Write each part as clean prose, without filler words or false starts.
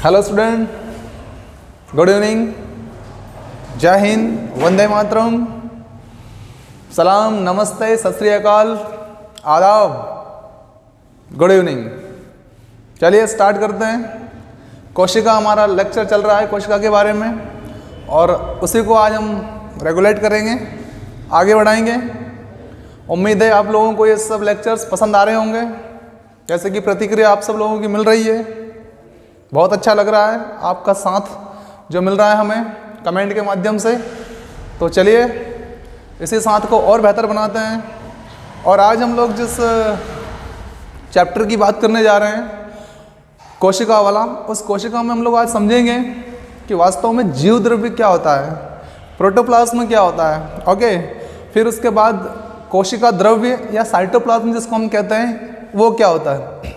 Hello student, good evening, जय हिंद, वंदे मातरम, सलाम, नमस्ते, सत श्री अकाल, आदाब, गुड इवनिंग। चलिए स्टार्ट करते हैं। कोशिका हमारा लेक्चर चल रहा है कोशिका के बारे में, और उसी को आज हम रेगुलेट करेंगे, आगे बढ़ाएंगे। उम्मीद है आप लोगों को ये सब लेक्चर्स पसंद आ रहे होंगे, जैसे कि प्रतिक्रिया आप सब लोगों की मिल रही है। बहुत अच्छा लग रहा है आपका साथ जो मिल रहा है हमें कमेंट के माध्यम से। तो चलिए इसी साथ को और बेहतर बनाते हैं। और आज हम लोग जिस चैप्टर की बात करने जा रहे हैं, कोशिका वाला, उस कोशिका में हम लोग आज समझेंगे कि वास्तव में जीव द्रव्य क्या होता है, प्रोटोप्लाज्म क्या होता है। ओके, फिर उसके बाद कोशिका द्रव्य या साइटोप्लाज्म जिसको हम कहते हैं वो क्या होता है।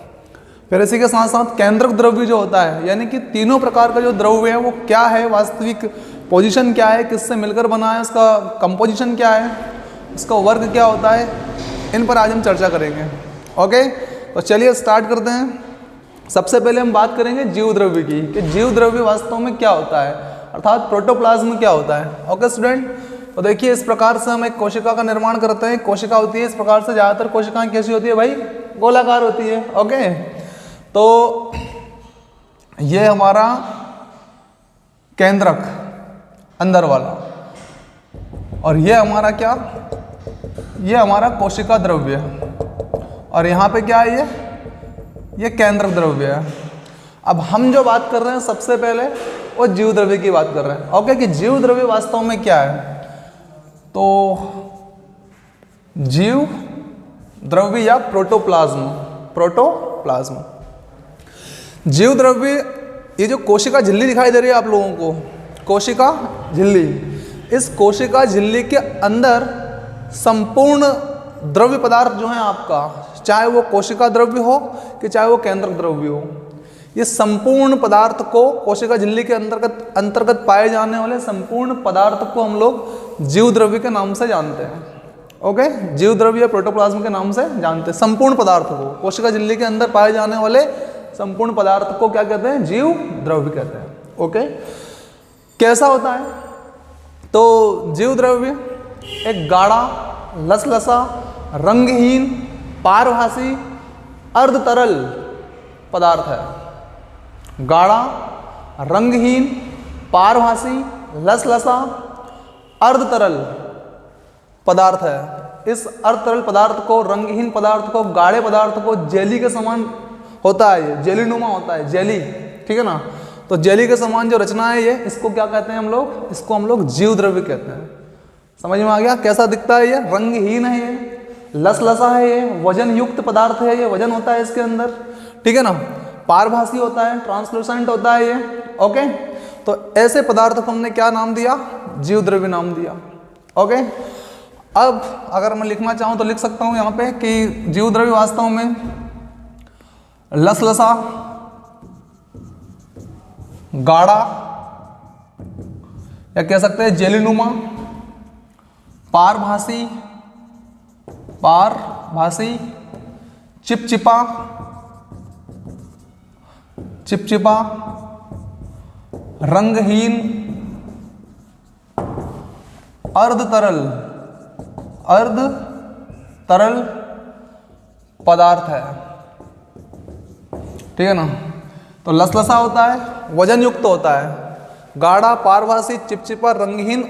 फिर इसी के साथ साथ केंद्रक द्रव्य जो होता है, यानी कि तीनों प्रकार का जो द्रव्य है वो क्या है, वास्तविक पोजीशन क्या है, किससे मिलकर बना है, उसका कंपोजिशन क्या है, उसका वर्ग क्या होता है, इन पर आज हम चर्चा करेंगे। ओके, तो चलिए स्टार्ट करते हैं। सबसे पहले हम बात करेंगे जीव द्रव्य की, कि जीव द्रव्य वास्तव में क्या होता है, अर्थात प्रोटोप्लाज्म क्या होता है। ओके स्टूडेंट, तो देखिए इस प्रकार से हम एक कोशिका का निर्माण करते हैं। कोशिका होती है इस प्रकार से, ज़्यादातर कोशिकाएं कैसी होती है भाई, गोलाकार होती है। ओके, तो ये हमारा केंद्रक अंदर वाला, और ये हमारा क्या, ये हमारा कोशिका द्रव्य है, और यहाँ पे क्या है, ये केंद्रक द्रव्य है। अब हम जो बात कर रहे हैं सबसे पहले वो जीव द्रव्य की बात कर रहे हैं। ओके, कि जीव द्रव्य वास्तव में क्या है। तो जीव द्रव्य या प्रोटोप्लाज्म, प्रोटोप्लाज्म जीव द्रव्य, ये जो कोशिका झिल्ली दिखाई दे रही है आप लोगों को, कोशिका झिल्ली, इस कोशिका झिल्ली के अंदर संपूर्ण द्रव्य पदार्थ जो है आपका, चाहे वो कोशिका द्रव्य हो कि चाहे वो केंद्रक द्रव्य हो, ये संपूर्ण पदार्थ को, कोशिका झिल्ली के अंतर्गत पाए जाने वाले संपूर्ण पदार्थ को हम लोग जीव द्रव्य के नाम से जानते हैं। ओके, जीव द्रव्य या प्रोटोप्लाज्म के नाम से जानते हैं संपूर्ण पदार्थ को, कोशिका झिल्ली के अंदर पाए जाने वाले संपूर्ण पदार्थ को क्या कहते हैं, जीव द्रव्य कहते हैं। ओके, कैसा होता है, तो जीव द्रव्य एक गाढ़ा, लसलसा, रंगहीन, पारभासी, अर्ध तरल पदार्थ है। गाढ़ा, रंगहीन, पारभासी, लसलसा, अर्ध तरल पदार्थ है। इस अर्ध तरल पदार्थ को, रंगहीन पदार्थ को, गाढ़े पदार्थ को जेली के समान होता है, ये जेली नुमा होता है, जेली, ठीक है ना। तो जेली के समान जो रचना है ये, इसको क्या कहते हैं हम लोग, इसको हम लोग जीव द्रव्य कहते हैं। समझ में आ गया कैसा दिखता है ये, रंगहीन है ये, लसलसा है ये, वजन युक्त पदार्थ है ये, वजन होता है इसके अंदर, ठीक है ना। पारभासी होता है, ट्रांसलूसेंट होता है ये। ओके, तो ऐसे पदार्थ को हमने क्या नाम दिया, जीव द्रव्य नाम दिया। ओके, अब अगर मैं लिखना चाहूँ तो लिख सकता हूँ यहाँ पे कि जीव द्रव्य वास्तव में लसलसा, गाढ़ा, या कह सकते हैं जेलीनुमा, पारभासी, चिपचिपा, रंगहीन, अर्ध तरल पदार्थ है, ठीक है ना। तो लसलसा होता है, वजन युक्त होता है, गाढ़ा, पारभासी, चिपचिपा, रंगहीन,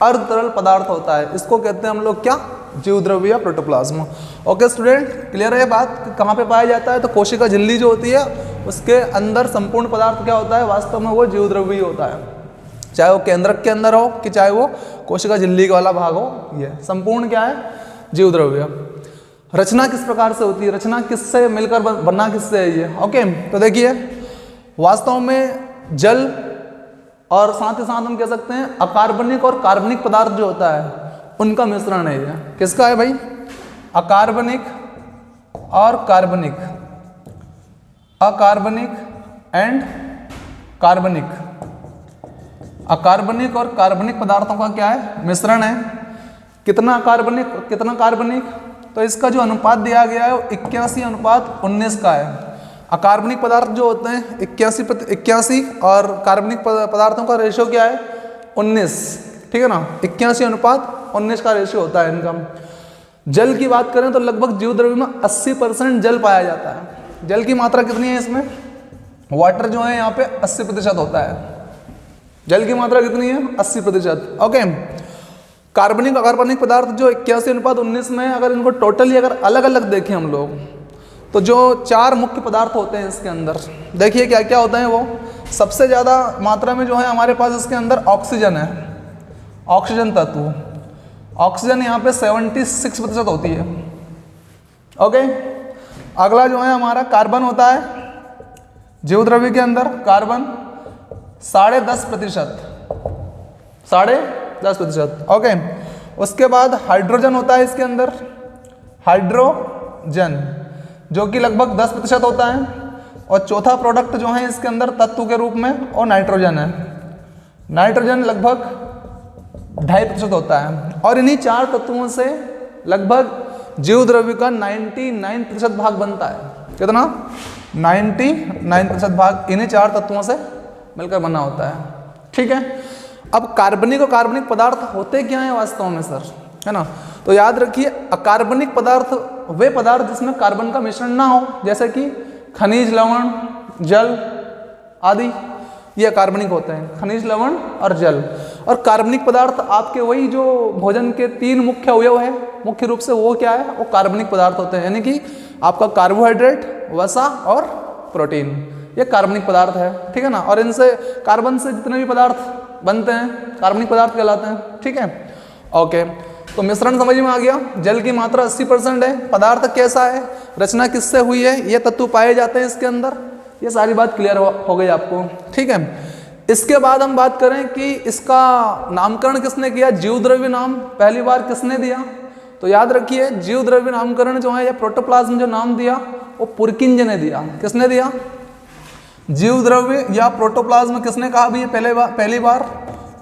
अर्ध तरल पदार्थ होता है। इसको कहते हैं हम लोग क्या, जीव द्रव्य या प्रोटोप्लाज्म। ओके स्टूडेंट, क्लियर है ये बात कि कहाँ पे पाया जाता है। तो कोशिका झिल्ली जो होती है उसके अंदर संपूर्ण पदार्थ क्या होता है, वास्तव में वो जीव द्रव्य ही होता है, चाहे वो केंद्रक के अंदर हो कि चाहे वो कोशिका झिल्ली वाला भाग हो, ये संपूर्ण क्या है, जीव द्रव्य। रचना किस प्रकार से होती है, रचना किससे मिलकर बनना किससे है ये। ओके, तो देखिए वास्तव में जल और साथ ही साथ हम कह सकते हैं अकार्बनिक और कार्बनिक पदार्थ जो होता है उनका मिश्रण है ये। किसका है भाई, अकार्बनिक और कार्बनिक, अकार्बनिक एंड कार्बनिक, अकार्बनिक और कार्बनिक पदार्थों का क्या है, मिश्रण है। कितना कार्बनिक कितना कार्बनिक, तो इसका जो अनुपात दिया गया है वो 81:19 का है। अकार्बनिक पदार्थ जो होते हैं 81 और कार्बनिक पदार्थों का रेशियो क्या है 19, ठीक है ना, 81:19 का रेशियो होता है इनका। जल की बात करें तो लगभग जीव द्रव्य में 80% जल पाया जाता है। जल की मात्रा कितनी है इसमें, वाटर जो है यहाँ पे 80% होता है, जल की मात्रा कितनी है 80%। ओके, कार्बनिक अकार्बनिक पदार्थ जो 81:19 में, अगर इनको टोटली अगर अलग अलग देखें हम लोग, तो जो 4 मुख्य पदार्थ होते हैं इसके अंदर, देखिए क्या क्या होते हैं वो। सबसे ज़्यादा मात्रा में जो है हमारे पास इसके अंदर ऑक्सीजन है, ऑक्सीजन तत्व, ऑक्सीजन यहाँ पे 76% होती है। ओके, अगला जो है हमारा कार्बन होता है जीव द्रव्य के अंदर, कार्बन 10.5%, 10.5%। ओके, उसके बाद हाइड्रोजन होता है इसके अंदर, हाइड्रोजन जो कि लगभग 10% होता है। और चौथा प्रोडक्ट जो है इसके अंदर तत्व के रूप में वो नाइट्रोजन है, नाइट्रोजन लगभग 2.5% होता है। और इन्हीं 4 तत्वों से लगभग जीव द्रव्य का 99% भाग बनता है। कितना, 99% भाग इन्हीं 4 तत्वों से मिलकर बना होता है, ठीक है। अब कार्बनिक और कार्बनिक पदार्थ होते क्या हैं वास्तव में सर, है ना, तो याद रखिए अकार्बनिक पदार्थ वे पदार्थ जिसमें कार्बन का मिश्रण ना हो, जैसे कि खनिज लवण, जल आदि, ये अकार्बनिक होते हैं, खनिज लवण और जल। और कार्बनिक पदार्थ आपके वही जो भोजन के 3 मुख्य अवयव है, मुख्य रूप से वो क्या है, वो कार्बनिक पदार्थ होते हैं, यानी कि आपका कार्बोहाइड्रेट, वसा और प्रोटीन, ये कार्बनिक पदार्थ है, ठीक है ना। और इनसे कार्बन से जितने भी पदार्थ बनते हैं कार्बनिक पदार्थ कहलाते हैं, ठीक है। ओके, तो मिश्रण समझ में आ गया। जल की मात्रा 80% है, पदार्थ कैसा है, रचना किससे हुई है, ये तत्व पाए जाते हैं इसके अंदर, ये सारी बात क्लियर हो गई आपको, ठीक है। इसके बाद हम बात करें कि इसका नामकरण किसने किया, जीव द्रव्य नाम पहली बार किसने दिया, तो याद रखिए जीव द्रव्य नामकरण जो है या प्रोटोप्लाज्म जो नाम दिया वो पुरकिंज ने दिया। किसने दिया, जीव द्रव्य या प्रोटोप्लाज्म किसने कहा भी पहली बार,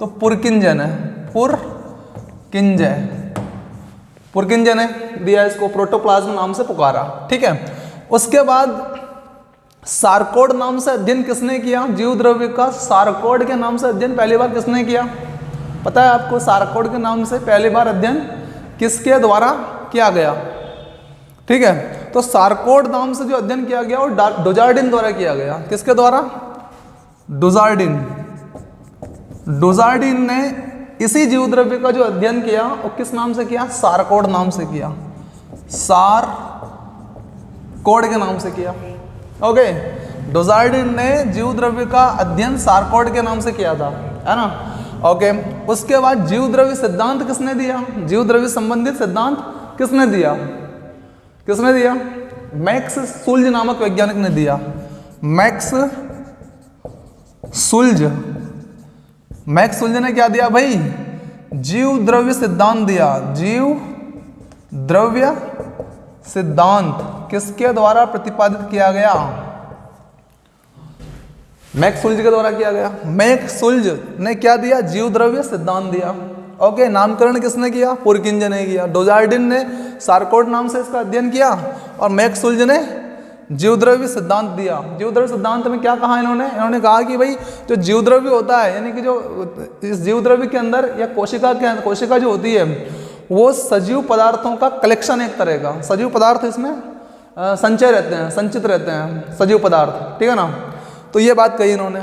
तो पुरकिंज ने, पुरकिंज ने दिया, इसको प्रोटोप्लाज्म नाम से पुकारा, ठीक है। उसके बाद सारकोड नाम से अध्ययन किसने किया, जीव द्रव्य का सारकोड के नाम से अध्ययन पहली बार किसने किया, पता है आपको, सारकोड के नाम से पहली बार अध्ययन किसके द्वारा किया गया, ठीक है। तो सारकोड नाम से जो अध्ययन किया गया वो डुजार्डिन द्वारा किया गया। किसके द्वारा, डुजार्डिन ने इसी जीव द्रव्य का जो अध्ययन किया वो किस नाम से किया, सारकोड नाम से किया, सारकोड के नाम से किया। ओके, डुजार्डिन ने जीव द्रव्य का अध्ययन सारकोड के नाम से किया था, है ना। ओके, उसके बाद जीव द्रव्य सिद्धांत किसने दिया, जीव द्रव्य संबंधित सिद्धांत किसने दिया, मैक्स सुल्ज नामक वैज्ञानिक ने दिया। मैक्स सुल्ज ने क्या दिया भाई, जीव द्रव्य सिद्धांत दिया। जीव द्रव्य सिद्धांत किसके द्वारा प्रतिपादित किया गया, मैक्स सुल्ज के द्वारा किया गया। मैक्स सुल्ज ने क्या दिया, जीव द्रव्य सिद्धांत दिया। ओके, नामकरण किसने किया, पुरकिंज ने किया। डुजार्डिन ने सारकोड नाम से इसका अध्ययन किया और मैक्स सुल्ज ने जीव द्रव्य सिद्धांत दिया। जीव द्रव्य सिद्धांत में क्या कहा इन्होंने कहा कि भाई जो जीव द्रव्य होता है, यानी कि जो इस जीव द्रव्य के अंदर या कोशिका जो होती है वो सजीव पदार्थों का कलेक्शन, एक तरह का सजीव पदार्थ इसमें संचित रहते हैं सजीव पदार्थ, ठीक है ना। तो ये बात कही इन्होंने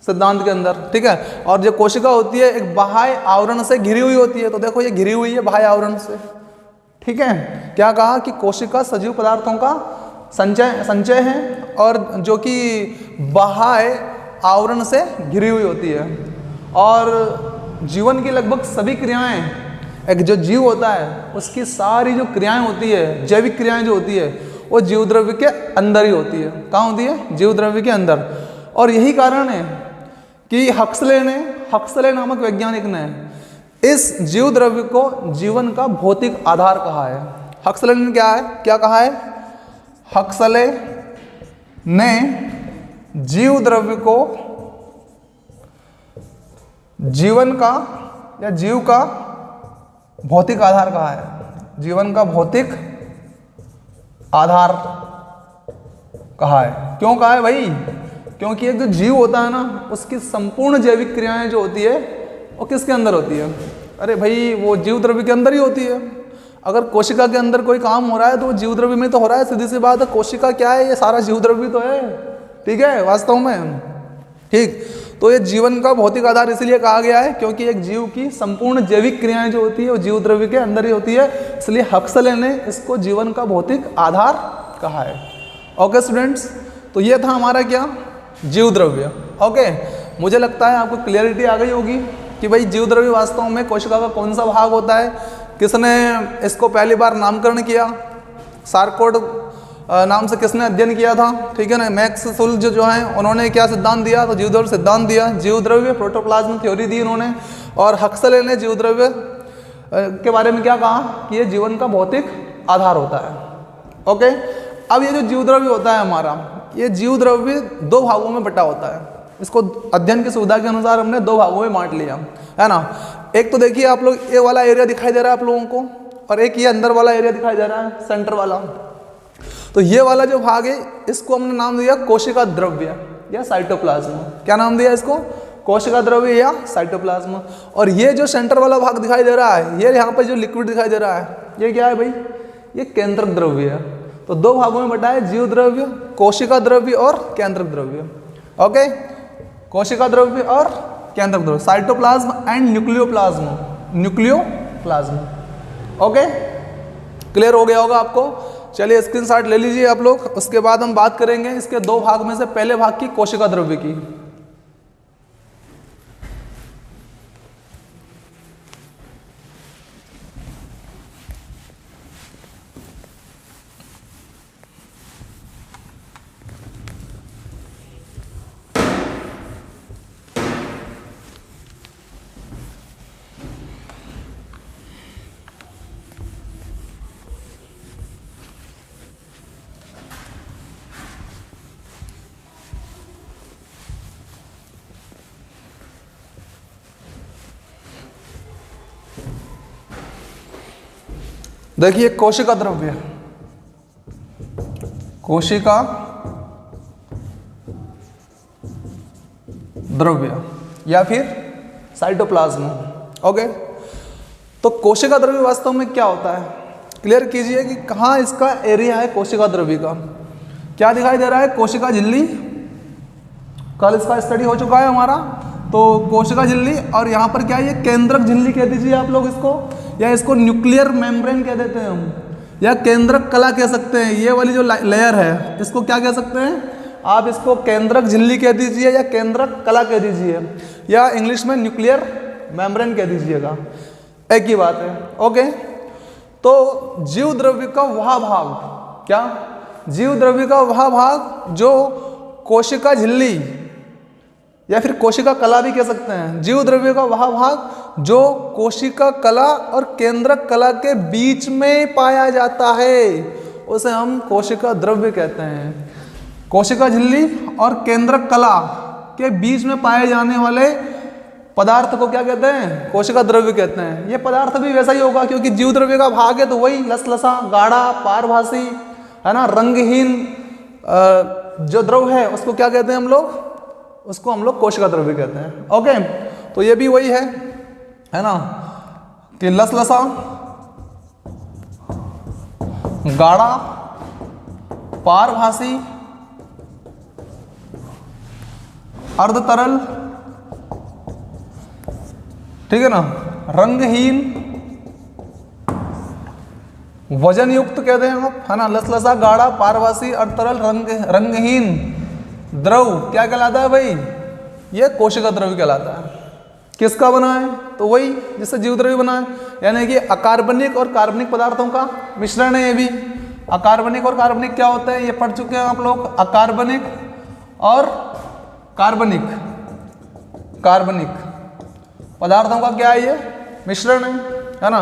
सिद्धांत के अंदर, ठीक है। और जो कोशिका होती है एक बाह्य आवरण से घिरी हुई होती है, तो देखो ये घिरी हुई है बाह्य आवरण से, ठीक है। क्या कहा कि कोशिका सजीव पदार्थों का संचय है और जो कि बाह्य आवरण से घिरी हुई होती है। और जीवन की लगभग सभी क्रियाएं, एक जो जीव होता है उसकी सारी जो क्रियाएं होती है, जैविक क्रियाएं जो होती है, वो जीव द्रव्य के अंदर ही होती है। कहाँ होती है, जीव द्रव्य के अंदर। और यही कारण है कि हक्सले नामक वैज्ञानिक ने इस जीव द्रव्य को जीवन का भौतिक आधार कहा है। हक्सले ने क्या कहा है, हक्सले ने जीव द्रव्य को जीवन का या जीव का भौतिक आधार कहा है, जीवन का भौतिक आधार कहा है। क्यों कहा है भाई? क्योंकि एक जो जीव होता है ना, उसकी संपूर्ण जैविक क्रियाएं जो होती है वो किसके अंदर होती है? अरे भाई वो जीव द्रव्य के अंदर ही होती है। अगर कोशिका के अंदर कोई काम हो रहा है तो वो जीव द्रव्य में तो हो रहा है, सीधी सी बात है। कोशिका क्या है? ये सारा जीव द्रव्य तो है, ठीक है, वास्तव में, ठीक। तो ये जीवन का भौतिक आधार इसलिए कहा गया है क्योंकि एक जीव की संपूर्ण जैविक क्रियाएं जो होती है वो जीव द्रव्य के अंदर ही होती है, इसलिए हक्सले ने इसको जीवन का भौतिक आधार कहा है। ओके स्टूडेंट्स, तो ये था हमारा क्या? जीव द्रव्य। ओके, मुझे लगता है आपको क्लियरिटी आ गई होगी कि भाई जीव द्रव्य वास्तव में कोशिका का कौन सा भाग होता है, किसने इसको पहली बार नामकरण किया, सारकोड नाम से किसने अध्ययन किया था, ठीक है ना। मैक्स सुल्ज जो हैं उन्होंने क्या सिद्धांत दिया? तो जीव द्रव्य सिद्धांत दिया, जीव द्रव्य प्रोटोप्लाज्म थ्योरी दी इन्होंने। और हक्सले ने जीव द्रव्य के बारे में क्या कहा कि ये जीवन का भौतिक आधार होता है। ओके, अब ये जो जीव द्रव्य होता है हमारा, ये जीव द्रव्य दो भागों में बटा होता है। इसको अध्ययन की सुविधा के अनुसार हमने दो भागों में बांट लिया है ना। एक तो देखिए आप लोग, ये वाला एरिया दिखाई दे रहा है आप लोगों को, और एक ये अंदर वाला एरिया दिखाई दे रहा है, सेंटर वाला। तो ये वाला जो भाग है इसको हमने नाम दिया कोशिका द्रव्य या साइटोप्लाज्म। क्या नाम दिया इसको? कोशिका द्रव्य या साइटोप्लाज्म। और ये जो सेंटर वाला भाग दिखाई दे रहा है, ये यहाँ पर जो लिक्विड दिखाई दे रहा है, ये क्या है भाई? ये केंद्रक द्रव्य है। तो दो भागों में बटा है, जीव द्रव्य, कोशिका द्रव्य और केंद्रक द्रव्य। ओके, कोशिका द्रव्य और केंद्रक द्रव्य, cytoplasm and nucleoplasm, nucleoplasm. Okay, clear हो गया होगा आपको। चलिए स्क्रीनशॉट ले लीजिए आप लोग। उसके बाद हम बात करेंगे इसके दो भाग में से पहले भाग की, कोशिका द्रव्य की। देखिए कोशिका द्रव्य, कोशिका द्रव्य या फिर साइटोप्लाज्म। ओके, तो कोशिका द्रव्य वास्तव में क्या होता है? क्लियर कीजिए कि कहाँ इसका एरिया है कोशिका द्रव्य का। क्या दिखाई दे रहा है? कोशिका झिल्ली, कल इसका स्टडी हो चुका है हमारा। तो कोशिका झिल्ली, और यहाँ पर क्या है? ये केंद्रक झिल्ली कह दीजिए आप लोग इसको, या इसको न्यूक्लियर मेम्ब्रेन कह देते हैं हम, या केंद्रक कला कह सकते हैं। ये वाली जो लेयर है इसको क्या कह सकते हैं? आप इसको केंद्रक झिल्ली कह दीजिए या केंद्रक कला कह दीजिए, या इंग्लिश में न्यूक्लियर मेम्ब्रेन कह दीजिएगा, एक ही बात है। ओके, तो जीव द्रव्य का वह भाग, क्या? जीव द्रव्य का वह भाग जो कोशिका झिल्ली या फिर कोशिका कला भी कह सकते हैं। जीव द्रव्य का वह भाग जो कोशिका कला और केंद्रक कला के बीच में पाया जाता है, उसे हम कोशिका द्रव्य कहते हैं। कोशिका झिल्ली और केंद्रक कला के बीच में पाए जाने वाले पदार्थ को क्या कहते हैं? कोशिका द्रव्य कहते हैं। ये पदार्थ भी वैसा ही होगा क्योंकि जीव द्रव्य का भाग है, तो वही लसलसा, गाढ़ा, पारभासी, है ना, रंगहीन जो द्रव है उसको क्या कहते हैं हम लोग? उसको हम लोग कोशिका द्रव्य कहते हैं। ओके, तो ये भी वही है ना, कि लसलसा, गाढ़ा, पारभासी, अर्ध तरल, ठीक है ना, रंगहीन, वजन युक्त कहते हैं आप, है ना। लसलसा, गाढ़ा, पारभासी, अर्ध तरल, रंगहीन द्रव क्या कहलाता है भाई? ये कोशिका द्रव्य कहलाता है। किसका बना है? तो वही जिससे जीव द्रव्य बना है, यानी कि अकार्बनिक और कार्बनिक पदार्थों का मिश्रण है ये भी। अकार्बनिक और कार्बनिक क्या होता है? ये पढ़ चुके हैं आप लोग। अकार्बनिक और कार्बनिक, कार्बनिक पदार्थों का क्या है? ये मिश्रण है ना।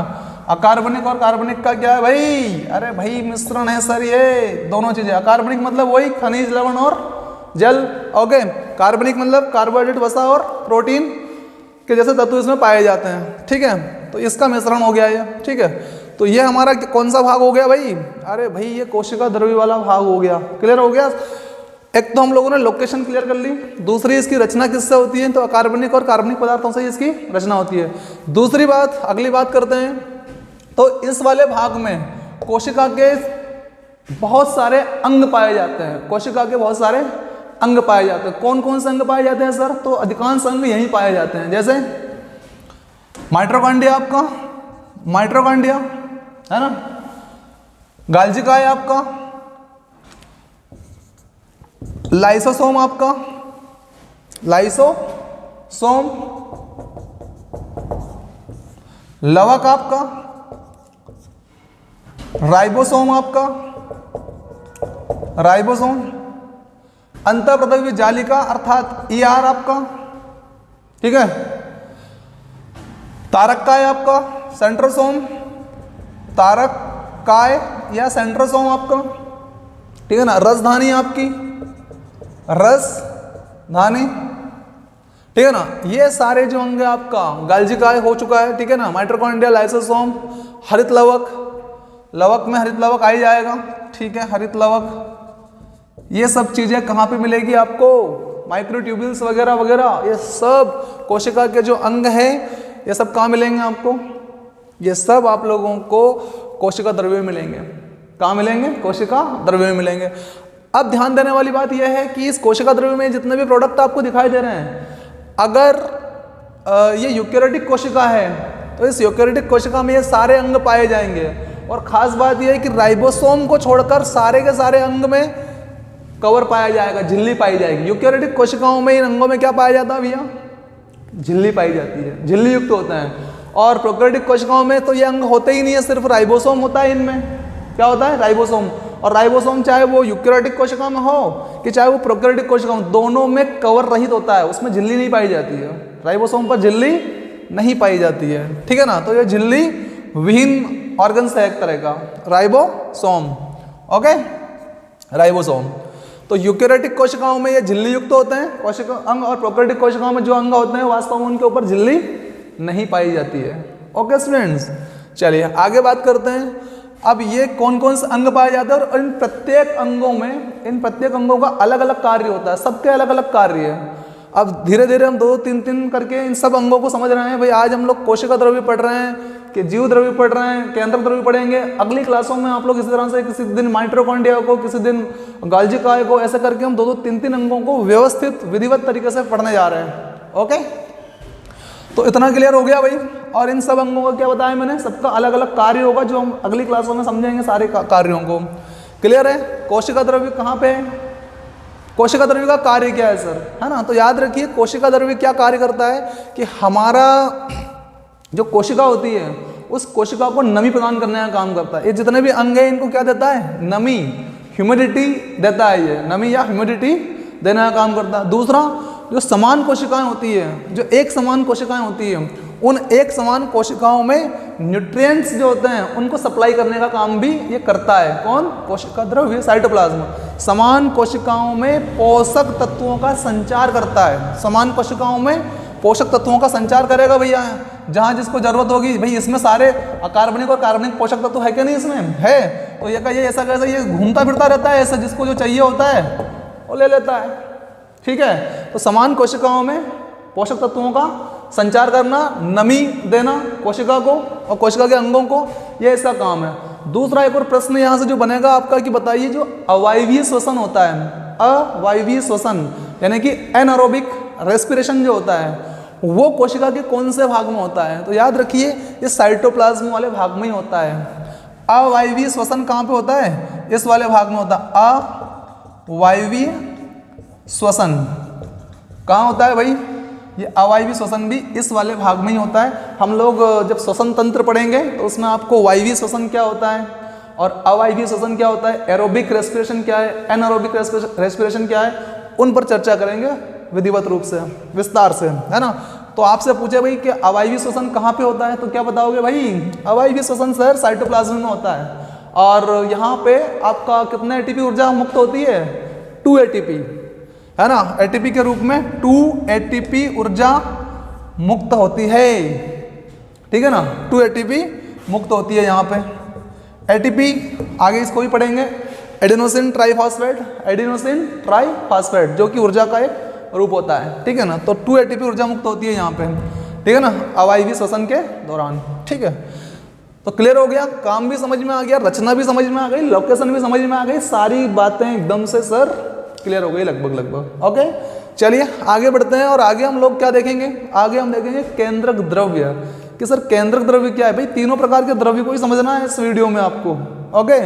अकार्बनिक और कार्बनिक का क्या है भाई? अरे भाई मिश्रण है सर, ये दोनों चीजें। अकार्बनिक मतलब वही खनिज, लवण और जल। ओके, कार्बनिक मतलब कार्बोहाइड्रेट, वसा और प्रोटीन के जैसे तत्व इसमें पाए जाते हैं, ठीक है। तो इसका मिश्रण हो गया ये, ठीक है। तो ये हमारा कौन सा भाग हो गया भाई? अरे भाई ये कोशिका द्रव्य वाला भाग हो गया। क्लियर हो गया? एक तो हम लोगों ने लोकेशन क्लियर कर ली, दूसरी इसकी रचना किससे होती है, तो अकार्बनिक और कार्बनिक पदार्थों से इसकी रचना होती है। दूसरी बात, अगली बात करते हैं, तो इस वाले भाग में कोशिका के बहुत सारे अंग पाए जाते हैं। कोशिका के बहुत सारे अंग पाए जाते हैं। कौन कौन से अंग पाए जाते हैं सर, तो अधिकांश अंग यहीं पाए जाते हैं। जैसे माइटोकॉन्ड्रिया, आपका माइटोकॉन्ड्रिया है ना, गाल्जी काय आपका, लाइसोसोम आपका, लाइसोसोम, लवक आपका, राइबोसोम आपका, राइबोसोम, अंतःप्रद्रव्य जालिका अर्थात ईआर आपका, ठीक है, तारक काय आपका, सेंट्रोसोम, तारक काय या सेंट्रोसोम आपका, ठीक है ना, रसधानी आपकी, रसधानी, ठीक है ना। ये सारे जो अंग है आपका, गाल्जी काय हो चुका है, ठीक है ना, माइटोकॉन्ड्रिया, लाइसोसोम, हरित लवक, लवक में हरित लवक आ ही जाएगा, ठीक है, हरित लवक। ये सब चीजें कहाँ पे मिलेगी आपको, माइक्रोट्यूब्यूल्स वगैरह वगैरह, ये सब कोशिका के जो अंग है ये सब कहाँ मिलेंगे आपको, ये सब आप लोगों को कोशिका द्रव्य में मिलेंगे। कहाँ मिलेंगे, कोशिका द्रव्य में मिलेंगे। अब ध्यान देने वाली बात यह है कि इस कोशिका द्रव्य में जितने भी प्रोडक्ट आपको दिखाई दे रहे हैं, अगर ये यूकेरियोटिक कोशिका है तो इस यूकेरियोटिक कोशिका में ये सारे अंग पाए जाएंगे। और खास बात यह है कि राइबोसोम को छोड़कर सारे के सारे अंग में कवर पाया जाएगा, झिल्ली पाई जाएगी। यूकेरियोटिक कोशिकाओं में इन अंगों में क्या पाया जाता है भैया, झिल्ली पाई जाती है, झिल्ली युक्त होते हैं। और प्रोकैरियोटिक कोशिकाओं में तो ये अंग होते ही नहीं है, सिर्फ राइबोसोम होता है। इनमें क्या होता है, राइबोसोम। और राइबोसोम चाहे वो यूकेरियोटिक कोशिका में हो कि चाहे वो प्रोकैरियोटिक कोशिका में, दोनों में कवर रहित होता है, उसमें झिल्ली नहीं पाई जाती है। राइबोसोम पर झिल्ली नहीं पाई जाती है, ठीक है ना। तो ये झिल्ली विहीन ऑर्गन्स है एक तरह का, राइबोसोम, ओके, राइबोसोम। तो यूकेरियोटिक कोशिकाओं में ये झिल्ली युक्त होते हैं कोशिका अंग, और प्रोकैरियोटिक कोशिकाओं में जो अंग होते हैं वास्तव में उनके ऊपर झिल्ली नहीं पाई जाती है। ओके स्टूडेंट्स, चलिए आगे बात करते हैं। अब ये कौन कौन से अंग पाए जाते हैं और इन प्रत्येक अंगों में, इन प्रत्येक अंगों का अलग अलग कार्य होता है, सबके अलग अलग कार्य है। अब धीरे धीरे हम दो तीन तीन करके इन सब अंगों को समझ रहे हैं। भाई आज हम लोग कोशिका द्रव्य पढ़ रहे हैं, कि जीव द्रव्य पढ़ रहे हैं, केंद्रक द्रव्य पढ़ेंगे। अगली क्लासों में आप लोग इसी तरह से किसी दिन माइटोकॉन्ड्रिया को, किसी दिन गाल्जी काय को, ऐसे करके हम दो दो तीन तीन अंगों को व्यवस्थित विधिवत तरीके से पढ़ने जा रहे हैं। ओके, तो इतना क्लियर हो गया भाई। और इन सब अंगों का क्या बताया मैंने, सबका अलग अलग कार्य होगा जो हम अगली क्लासों में समझेंगे सारे कार्यों को। क्लियर है। कोशिका द्रव्य कहाँ पे है, कोशिका द्रव्य का कार्य क्या है सर, है ना। तो याद रखिए कोशिका द्रव्य क्या कार्य करता है कि हमारा जो कोशिका होती है उस कोशिका को नमी प्रदान करने का काम करता है। ये जितने भी अंग है इनको क्या देता है, नमी, ह्यूमिडिटी देता है। ये नमी या ह्यूमिडिटी देने का काम करता है। दूसरा, जो समान कोशिकाएं होती है, जो एक समान कोशिकाएं होती है, उन एक समान कोशिकाओं में न्यूट्रिएंट्स जो होते हैं उनको सप्लाई करने का काम भी ये करता है। कौन, कोशिका द्रव्य, साइटोप्लाज्म। समान कोशिकाओं में पोषक तत्वों का संचार करता है। समान कोशिकाओं में पोषक तत्वों का संचार करेगा भैया, जहाँ जिसको जरूरत होगी। भाई इसमें सारे अकार्बनिक और कार्बनिक पोषक तत्व है कि नहीं, इसमें है। तो ये कहिए ऐसा कैसे, ये घूमता फिरता रहता है ऐसा, जिसको जो चाहिए होता है वो ले लेता है। ठीक है, तो समान कोशिकाओं में पोषक तत्वों का संचार करना, नमी देना कोशिका को और कोशिका के अंगों को, ये इसका काम है। दूसरा एक और प्रश्न यहाँ से जो बनेगा आपका कि बताइए जो अवायवीय श्वसन होता है, अवायवीय श्वसन यानी कि एनारोबिक रेस्पिरेशन जो होता है वो कोशिका के कौन से भाग में होता है, तो याद रखिए ये साइटोप्लाज्म वाले भाग में ही होता है। अवायवीय श्वसन कहाँ पे होता है, इस वाले भाग में होता है। अवायवीय श्वसन कहाँ होता है भाई, ये अवायवीय श्वसन भी इस वाले भाग में ही होता है। हम लोग जब श्वसन तंत्र पढ़ेंगे तो उसमें आपको वायवीय श्वसन क्या होता है और अवायवीय श्वसन क्या होता है, एरोबिक रेस्पिरेशन क्या है, एनारोबिक रेस्पिरेशन क्या है, उन पर चर्चा करेंगे विधिवत रूप से, विस्तार से, है ना। तो आपसे पूछे भाई कि अवायवीय श्वसन कहाँ पे होता है, तो क्या बताओगे भाई, अवायवीय श्वसन सर साइटोप्लाज्म में होता है। और यहाँ पे आपका कितने एटीपी ऊर्जा मुक्त होती है, 2 एटीपी, है ना। एटीपी के रूप में 2 एटीपी ऊर्जा मुक्त होती है, ठीक है ना। 2 एटीपी मुक्त होती है यहाँ पे। एटीपी आगे इसको भी पढ़ेंगे। एडिनोसिन ट्राइफॉस्फेट, एडिनोसिन ट्राइफॉस्फेट जो कि ऊर्जा का एक रूप होता है, ठीक है ना। तो 2 ATP ऊर्जा मुक्त होती है यहाँ पे, ठीक है ना, अवायवीय श्वसन के दौरान, ठीक है। तो क्लियर हो गया, काम भी समझ में आ गया, रचना भी समझ में आ गई, लोकेशन भी समझ में आ गई, सारी बातें एकदम से सर क्लियर हो गई लगभग। ओके, चलिए आगे बढ़ते हैं और आगे हम लोग क्या देखेंगे, आगे हम देखेंगे केंद्रक द्रव्य कि सर केंद्रक द्रव्य क्या है। भाई तीनों प्रकार के द्रव्य को ही समझना है इस वीडियो में आपको। ओके,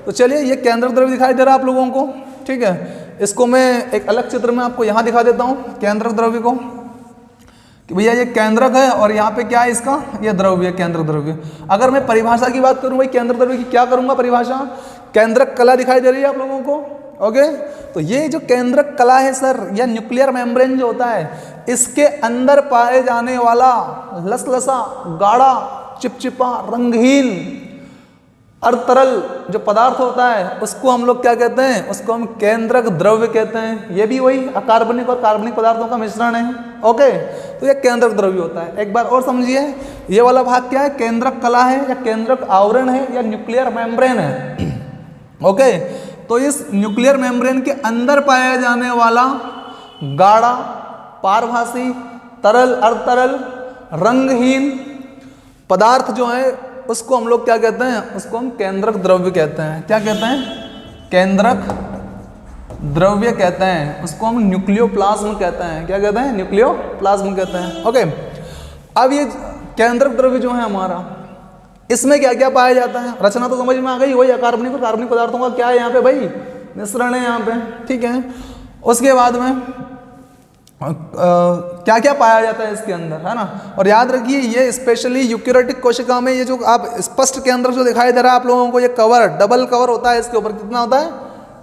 तो चलिए ये केंद्रक द्रव्य दिखाई दे रहा है आप लोगों को, ठीक है। इसको मैं एक अलग चित्र में आपको यहाँ दिखा देता हूँ केंद्रक द्रव्य को कि भैया ये केंद्रक है और यहाँ पे क्या है इसका, ये द्रव्य, केंद्रक द्रव्य। अगर मैं परिभाषा की बात करूँ भाई केंद्रक द्रव्य की, क्या करूँगा परिभाषा, केंद्रक कला दिखाई दे रही है आप लोगों को। ओके, तो ये जो केंद्रक कला है सर, या न्यूक्लियर मेम्ब्रेन जो होता है, इसके अंदर पाए जाने वाला लसलसा, गाढ़ा, चिपचिपा, रंगहीन अर्धतरल जो पदार्थ होता है उसको हम लोग क्या कहते हैं, उसको हम केंद्रक द्रव्य कहते हैं। ये भी वही अकार्बनिक और कार्बनिक पदार्थों का मिश्रण है। ओके, तो ये केंद्रक द्रव्य होता है। एक बार और समझिए, ये वाला भाग क्या है, केंद्रक कला है या केंद्रक आवरण है या न्यूक्लियर मेम्ब्रेन है। ओके, तो इस न्यूक्लियर मेम्ब्रेन के अंदर पाया जाने वाला गाढ़ा, पारभासी, तरल, अर्धतरल, रंगहीन पदार्थ जो है उसको हम लोग क्या कहते हैं, उसको हम केंद्रक द्रव्य कहते हैं। क्या कहते हैं, केंद्रक द्रव्य कहते हैं। उसको हम न्यूक्लियोप्लाज्म कहते हैं। क्या कहते हैं, न्यूक्लियोप्लाज्म कहते हैं। ओके, अब ये केंद्रक द्रव्य जो है हमारा, इसमें क्या क्या पाया जाता है, रचना तो समझ में आ गई, वही अकार्बनिक और कार्बनिक पदार्थों का क्या है यहाँ पे भाई, मिश्रण है यहाँ पे, ठीक है। उसके बाद में क्या क्या पाया जाता है इसके अंदर, है ना। और याद रखिए ये स्पेशली यूकेरियोटिक कोशिका में ये जो आप स्पष्ट केंद्रक जो दिखाई दे रहा है आप लोगों को, ये कवर, डबल कवर होता है इसके ऊपर। कितना होता है,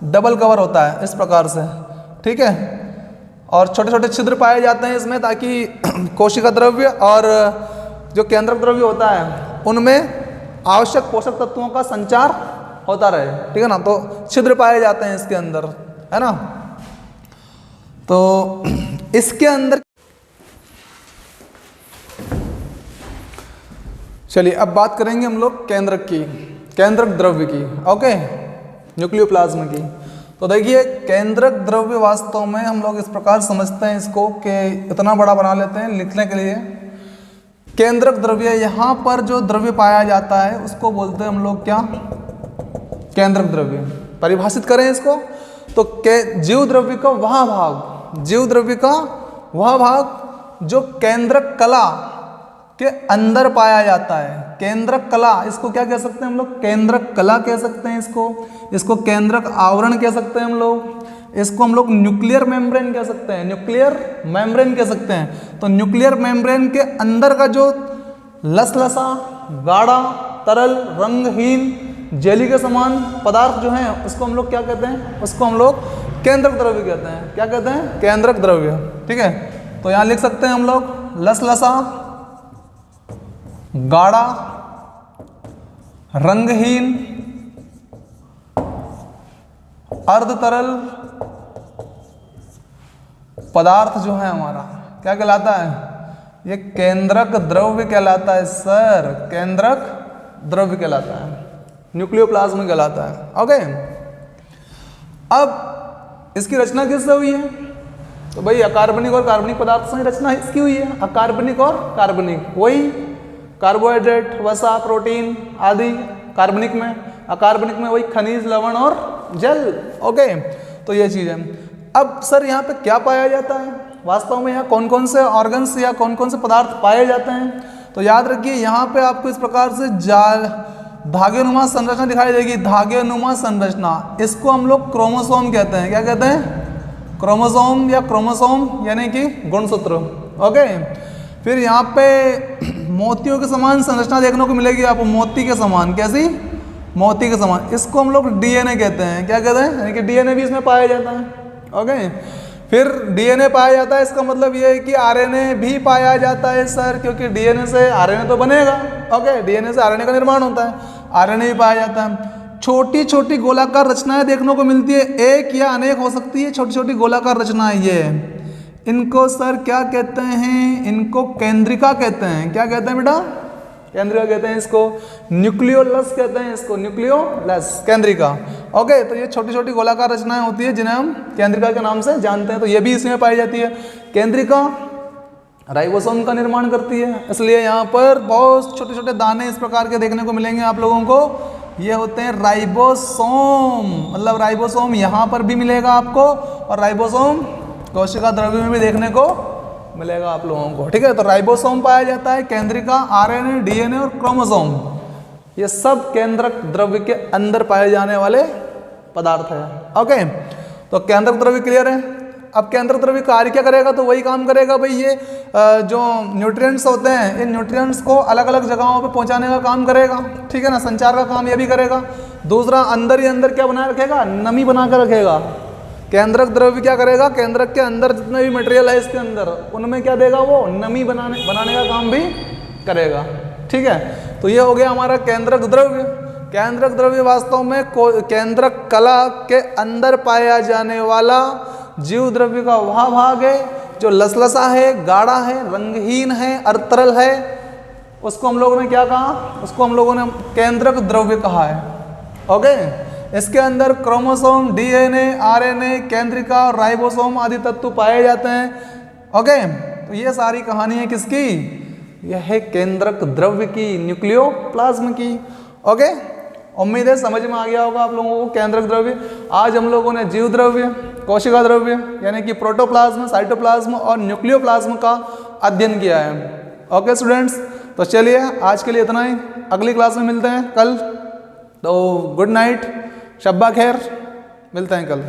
डबल कवर होता है इस प्रकार से, ठीक है। और छोटे छोटे छिद्र पाए जाते हैं इसमें ताकि कोशिका द्रव्य और जो केंद्रक द्रव्य होता है उनमें आवश्यक पोषक तत्वों का संचार होता रहे, ठीक है ना। तो छिद्र पाए जाते हैं इसके अंदर, है ना। तो इसके अंदर चलिए अब बात करेंगे हम लोग केंद्रक की, केंद्रक द्रव्य की। ओके, न्यूक्लियोप्लाज्म की। तो देखिए केंद्रक द्रव्य वास्तव में हम लोग इस प्रकार समझते हैं इसको कि इतना बड़ा बना लेते हैं लिखने के लिए। केंद्रक द्रव्य, यहाँ पर जो द्रव्य पाया जाता है उसको बोलते हैं हम लोग क्या, केंद्रक द्रव्य। परिभाषित करें इसको तो जीव द्रव्य का वह भाग, जीव द्रव्य का वह भाग जो केंद्रक कला के अंदर पाया जाता है। केंद्रक कला, इसको क्या कह सकते हैं हम लोग, केंद्रक कला कह सकते हैं इसको केंद्रक आवरण कह सकते हैं हम लोग, इसको हम लोग न्यूक्लियर मेम्ब्रेन कह सकते हैं, न्यूक्लियर मेम्ब्रेन कह सकते हैं। तो न्यूक्लियर मेम्ब्रेन के अंदर का जो लसलसा, गाढ़ा, तरल, रंगहीन, जेली के समान पदार्थ जो है उसको हम लोग क्या कहते हैं, उसको हम लोग केंद्रक द्रव्य कहते हैं। क्या कहते हैं, केंद्रक द्रव्य, ठीक है। तो यहां लिख सकते हैं हम लोग लसलसा, गाढ़ा, रंगहीन, अर्धतरल पदार्थ जो है हमारा क्या कहलाता है, ये केंद्रक द्रव्य कहलाता है सर, केंद्रक द्रव्य कहलाता है, न्यूक्लियोप्लाज्म कहलाता है। ओके, अब इसकी रचना किससे हुई है, तो भाई अकार्बनिक और कार्बनिक पदार्थ से रचना इसकी हुई है। अकार्बनिक और कार्बनिक, वही कार्बोहाइड्रेट, वसा, प्रोटीन आदि कार्बनिक में, अकार्बनिक में वही खनिज, लवण और जल। ओके, तो ये चीज है। अब सर यहाँ पे क्या पाया जाता है वास्तव में, यहाँ कौन कौन से ऑर्गन्स या कौन कौन से पदार्थ पाए जाते हैं, तो याद रखिए यहाँ पे आपको इस प्रकार से धागेनुमा संरचना दिखाई देगी, धागेनुमा संरचना। इसको हम लोग क्रोमोसोम कहते हैं। क्या कहते हैं, क्रोमोसोम या क्रोमोसोम यानी कि गुणसूत्र। ओके, फिर यहाँ पे मोतियों के समान संरचना देखने को मिलेगी आपको, मोती के समान। कैसी, मोती के समान। इसको हम लोग डीएनए कहते हैं। क्या कहते हैं, यानी कि डीएनए भी इसमें पाया जाता है। ओके, फिर डीएनए पाया जाता है, इसका मतलब ये है कि आरएनए भी पाया जाता है सर, क्योंकि डीएनए से आरएनए तो बनेगा। ओके, डीएनए से आरएनए का निर्माण होता है, आरएनए भी पाया जाता है। छोटी छोटी गोलाकार रचनाएं देखने को मिलती है, एक या अनेक हो सकती है छोटी छोटी गोलाकार रचनाएं। ये इनको सर क्या कहते हैं, इनको केंद्रिका कहते हैं। क्या कहते हैं बेटा, केंद्रिका कहते हैं इसको, न्यूक्लियोलस कहते हैं इसको, न्यूक्लियोलस केंद्रिका। ओके, तो ये छोटी छोटी गोलाकार रचनाएं होती है जिन्हें हम केंद्रिका के नाम से जानते हैं, तो ये भी इसमें पाई जाती है। केंद्रिका राइबोसोम का निर्माण करती है, इसलिए यहाँ पर बहुत छोटे छोटे दाने इस प्रकार के देखने को मिलेंगे आप लोगों को, ये होते हैं राइबोसोम, मतलब राइबोसोम यहाँ पर भी मिलेगा आपको और राइबोसोम कोशिका द्रव्य में भी देखने को मिलेगा आप लोगों को। ठीक है, तो राइबोसोम पाया जाता है, केंद्रिका, आरएनए, डीएनए और क्रोमोसोम, ये सब केंद्रक द्रव्य के अंदर पाए जाने वाले पदार्थ है। ओके, तो केंद्रक द्रव्य क्लियर है। अब केंद्रक द्रव्य कार्य क्या करेगा, तो वही काम करेगा भाई, ये जो न्यूट्रिएंट्स होते हैं इन न्यूट्रिएंट्स को अलग अलग जगहों पे पहुंचाने का काम करेगा। ठीक है ना, संचार का काम ये भी करेगा। दूसरा, अंदर ही अंदर क्या बनाए रखेगा, नमी बना कर रखेगा। केंद्रक द्रव्य क्या करेगा, केंद्रक के अंदर जितने भी मटेरियल है इसके अंदर, उनमें क्या देगा, वो नमी बनाने का काम भी करेगा। ठीक है, तो ये हो गया हमारा केंद्रक द्रव्य। केंद्रक द्रव्य वास्तव में केंद्रक कला के अंदर पाया जाने वाला जीव द्रव्य का वह भाग है जो लसलसा है, गाढ़ा है, रंगहीन है, अरतरल है, उसको हम लोगों ने क्या कहा, उसको हम लोगों ने केंद्रक द्रव्य कहा है। ओके, इसके अंदर क्रोमोसोम, डीएनए, आरएनए, केंद्रिका और राइबोसोम आदि तत्व पाए जाते हैं। ओके, तो ये सारी कहानी है किसकी, यह है केंद्रक द्रव्य की, न्यूक्लियोप्लाज्म की। ओके, उम्मीद है समझ में आ गया होगा आप लोगों को केंद्रक द्रव्य। आज हम लोगों ने जीव द्रव्य, कोशिका द्रव्य यानी कि प्रोटोप्लाज्म, साइटोप्लाज्म और न्यूक्लियोप्लाज्म का अध्ययन किया है। ओके स्टूडेंट्स, तो चलिए आज के लिए इतना ही, अगली क्लास में मिलते हैं कल। तो गुड नाइट, शब्बा खैर, मिलते हैं कल।